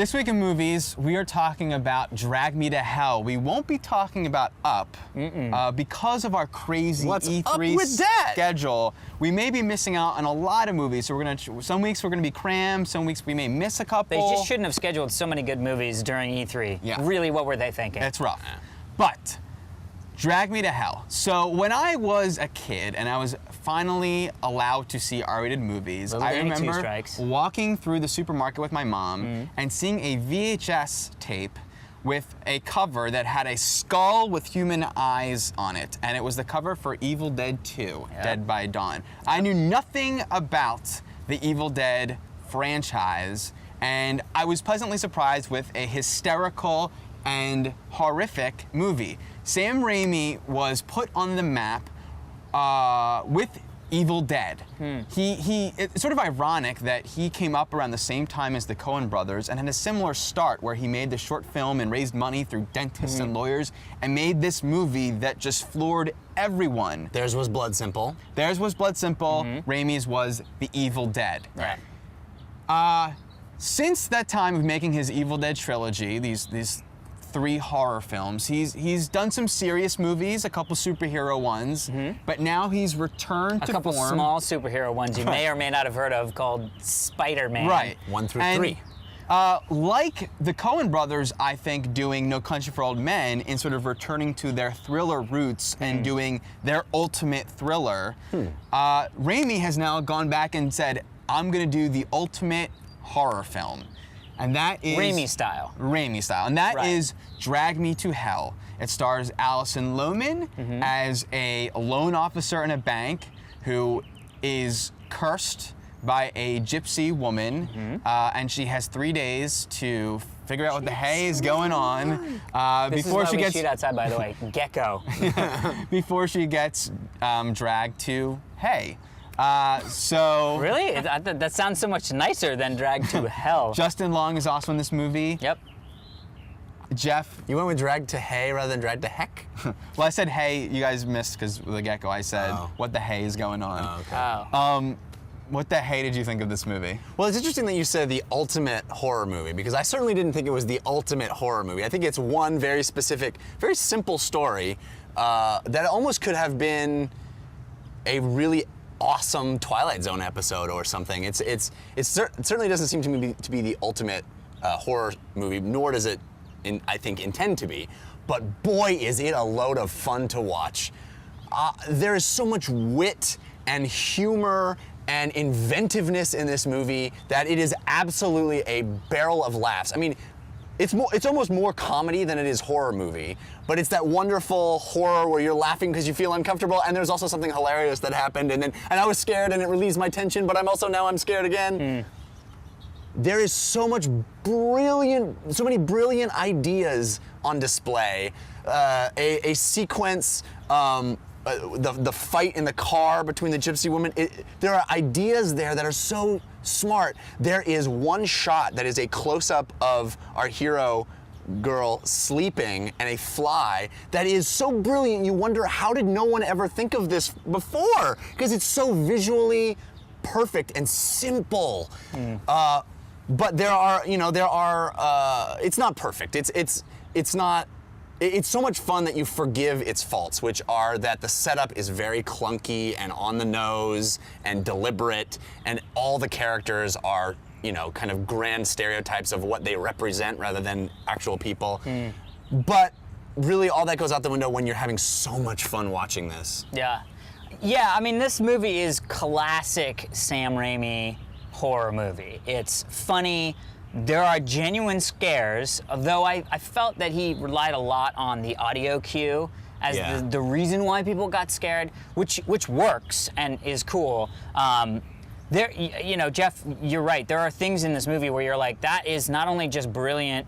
This week in movies, we are talking about Drag Me to Hell. We won't be talking about Up because of our crazy E3 schedule. We may be missing out on a lot of movies. So some weeks we're gonna be crammed. Some weeks we may miss a couple. They just shouldn't have scheduled so many good movies during E3. Yeah. Really, what were they thinking? It's rough. But Drag Me to Hell. So when I was a kid and I was finally allowed to see R-rated movies, I remember walking through the supermarket with my mom and seeing a VHS tape with a cover that had a skull with human eyes on it. And it was the cover for Evil Dead 2, Dead by Dawn. I knew nothing about the Evil Dead franchise, and I was pleasantly surprised with a hysterical and horrific movie. Sam Raimi was put on the map with Evil Dead. It's sort of ironic that he came up around the same time as the Coen brothers and had a similar start where he made the short film and raised money through dentists and lawyers and made this movie that just floored everyone. Theirs was Blood Simple. Theirs was Blood Simple. Raimi's was The Evil Dead. Right. Since that time of making his Evil Dead trilogy, these 3 horror films. He's done some serious movies, a couple superhero ones, but now he's returned to form. A couple small superhero ones you may or may not have heard of called Spider-Man. Right. 1 through 3. Like the Coen brothers, I think, doing No Country for Old Men in sort of returning to their thriller roots and doing their ultimate thriller, Raimi has now gone back and said, I'm gonna do the ultimate horror film. And that is Raimi style. Raimi style. And that is Drag Me to Hell. It stars Alison Lohman as a loan officer in a bank who is cursed by a gypsy woman, and she has 3 days to figure out what the hay is going on before she gets shoot outside, by the way. Gecko. before she gets dragged to hay. So really? That sounds so much nicer than Drag to Hell. Justin Long is also in this movie. Yep. Jeff. You went with Drag to Hay rather than Drag to Heck? Well, I said hey, you guys missed because with the gecko I said what the hay is going on. Oh, okay. What the hay did you think of this movie? Well, it's interesting that you said the ultimate horror movie, because I certainly didn't think it was the ultimate horror movie. I think it's one very specific, very simple story that almost could have been a really awesome Twilight Zone episode or something. It certainly doesn't seem to me to be the ultimate horror movie, nor does it, I think, intend to be. But boy, is it a load of fun to watch. There is so much wit and humor and inventiveness in this movie that it is absolutely a barrel of laughs. I mean, it's almost more comedy than it is horror movie, but it's that wonderful horror where you're laughing because you feel uncomfortable, and there's also something hilarious that happened, and I was scared and it relieves my tension, but I'm scared again. There is so many brilliant ideas on display. A sequence, the fight in the car between the gypsy woman. There are ideas there that are so smart. There is one shot that is a close-up of our hero girl sleeping and a fly that is so brilliant you wonder, how did no one ever think of this before? Because it's so visually perfect and simple. But it's not perfect. It's so much fun that you forgive its faults, which are that the setup is very clunky and on the nose and deliberate, and all the characters are, kind of grand stereotypes of what they represent rather than actual people. But really all that goes out the window when you're having so much fun watching this. Yeah. I mean, this movie is classic Sam Raimi horror movie. It's funny. There are genuine scares, though I felt that he relied a lot on the audio cue as the reason why people got scared, which works and is cool. Jeff, you're right. There are things in this movie where you're like, that is not only just brilliant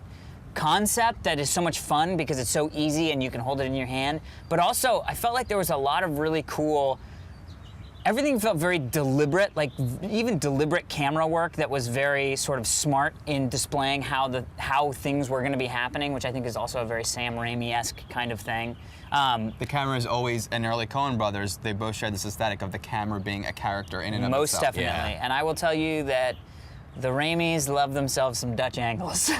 concept that is so much fun because it's so easy and you can hold it in your hand, but also I felt like there was a lot of really cool. Everything felt very deliberate, like even deliberate camera work that was very sort of smart in displaying how things were going to be happening, which I think is also a very Sam Raimi-esque kind of thing. The camera is always, in early Coen brothers, they both shared this aesthetic of the camera being a character in and of itself. Most definitely. And I will tell you that The Raimis love themselves some Dutch angles.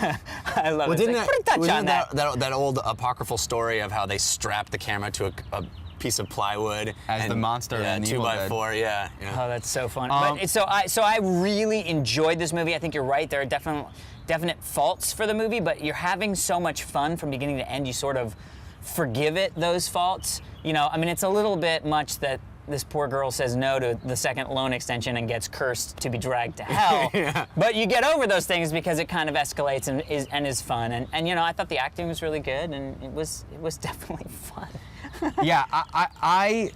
I love it. Didn't Like, put a touch on that old apocryphal story of how they strapped the camera to a piece piece of plywood as the monster and two Evil by Dead. four. Yeah. Oh, that's so fun. So I really enjoyed this movie. I think you're right. There are definite faults for the movie, but you're having so much fun from beginning to end. You sort of forgive it, those faults. You know, I mean, it's a little bit much that this poor girl says no to the second loan extension and gets cursed to be dragged to hell. Yeah. But you get over those things because it kind of escalates and is fun. And you know, I thought the acting was really good, and it was definitely fun. Yeah, I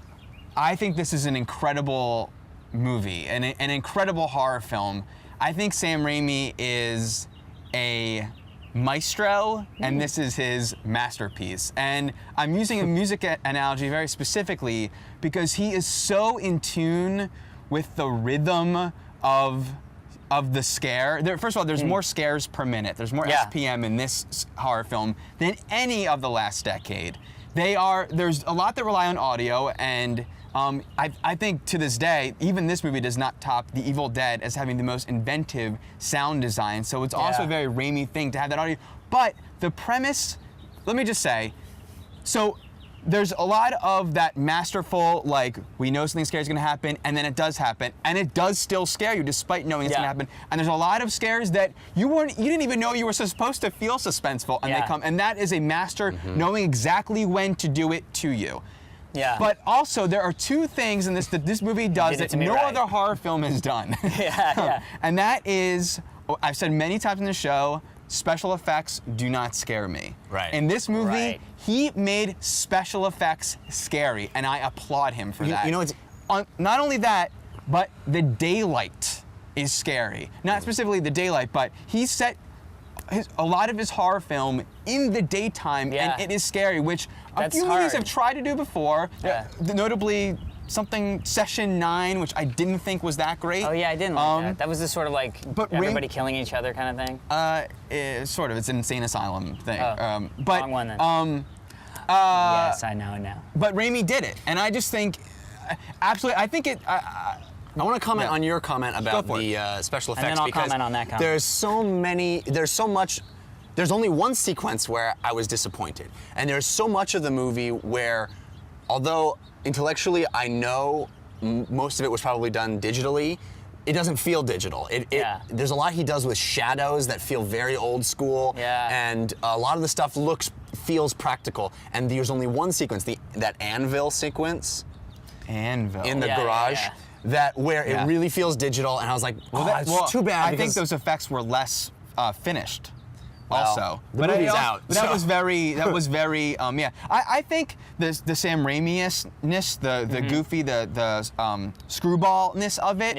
think this is an incredible movie, an incredible horror film. I think Sam Raimi is a maestro, and this is his masterpiece. And I'm using a music analogy very specifically because he is so in tune with the rhythm of the scare. First of all, there's more scares per minute. There's more SPM in this horror film than any of the last decade. There's a lot that rely on audio, and I think to this day, even this movie does not top The Evil Dead as having the most inventive sound design. So it's also a very Raimi thing to have that audio. But the premise, let me just say, so there's a lot of that masterful, like, we know something scary is gonna happen, and then it does happen, and it does still scare you despite knowing it's gonna happen. And there's a lot of scares that you didn't even know you were supposed to feel suspenseful, and they come, and that is a master knowing exactly when to do it to you. Yeah. But also, there are two things in this that this movie does that no other horror film has done. And that is, I've said many times in the show, special effects do not scare me. Right. In this movie, he made special effects scary, and I applaud him for that. You know, it's not only that, but the daylight is scary. Not specifically the daylight, but he set a lot of his horror film in the daytime, and it is scary, which a few movies have tried to do before. Notably, something Session 9, which I didn't think was that great. Oh yeah, I didn't like that. That was this sort of like everybody killing each other kind of thing. Sort of. It's an insane asylum thing. But wrong one then. Yes, I know. But Raimi did it, and I just think, absolutely, I think it. I want to comment on your comment about the special effects, and then I'll because comment on that comment. There's only one sequence where I was disappointed, and there's so much of the movie where, although intellectually I know most of it was probably done digitally, it doesn't feel digital. There's a lot he does with shadows that feel very old school, and a lot of the stuff feels practical, and there's only one sequence, that anvil sequence in the garage. Where it really feels digital, and I was like, it's too bad. I think those effects were less finished. Also, the movie's out. But that was very. I think the Sam Raimi-ness, the goofy, the screwballness of it,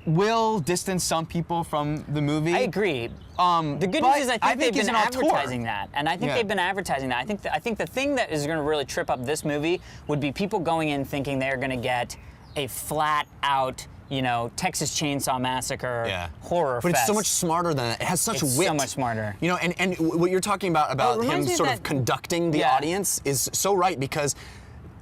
will distance some people from the movie. I agree. The good news is I think they've been advertising that, and I think they've been advertising that. I think the thing that is going to really trip up this movie would be people going in thinking they're going to get a flat out, Texas Chainsaw Massacre horror But fest. it's so much smarter than that. It has such wit. So much smarter. And what you're talking about him sort of conducting the audience is so right, because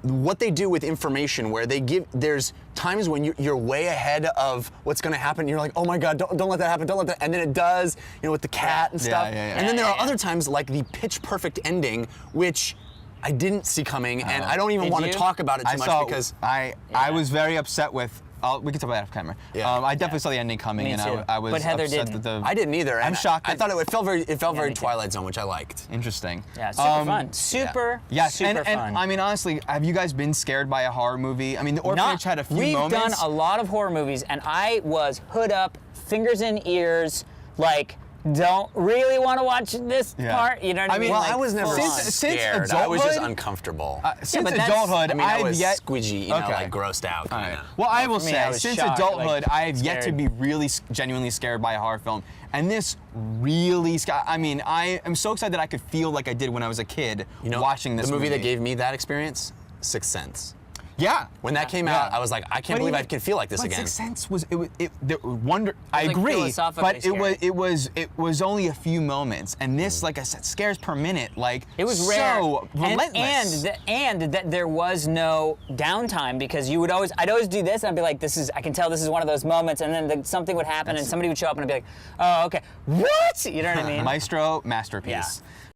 what they do with information, where there's times when you're way ahead of what's going to happen. You're like, oh my God, don't let that happen, don't let that, and then it does, with the cat and stuff. And then there are other times like the pitch perfect ending, which I didn't see coming, and I don't even want to talk about it too much because I was very upset with. We can talk about that off camera. I definitely saw the ending coming, and I was but Heather upset didn't. that I didn't either. I'm shocked. I thought it felt very Twilight Zone, which I liked. Interesting. Yeah, super fun. Super fun. And I mean, honestly, have you guys been scared by a horror movie? I mean, The Orphanage had a few moments. We've done a lot of horror movies, and I was hood up, fingers in ears, like, don't really want to watch this part. You know what I mean? Well, like, I was never since scared. adulthood, I was just uncomfortable. Since adulthood, I was squidgy, like grossed out. Well, I will say, since shocked, adulthood, like, I have yet to be really genuinely scared by a horror film. And this really, I mean, I am so excited that I could feel like I did when I was a kid watching this movie. The movie that gave me that experience, Sixth Sense. Yeah. When that came out, I was like, I can't believe I can feel like this again. Sixth Sense was wonder. I like agree, philosophically but it was only a few moments, and this, like I said, scares per minute. Like it was rare, so relentless, and that there was no downtime because I'd always do this, and I'd be like, I can tell this is one of those moments, and then something would happen, and somebody would show up, and I'd be like, oh, okay, what? You know what I mean? Maestro, masterpiece. Yeah.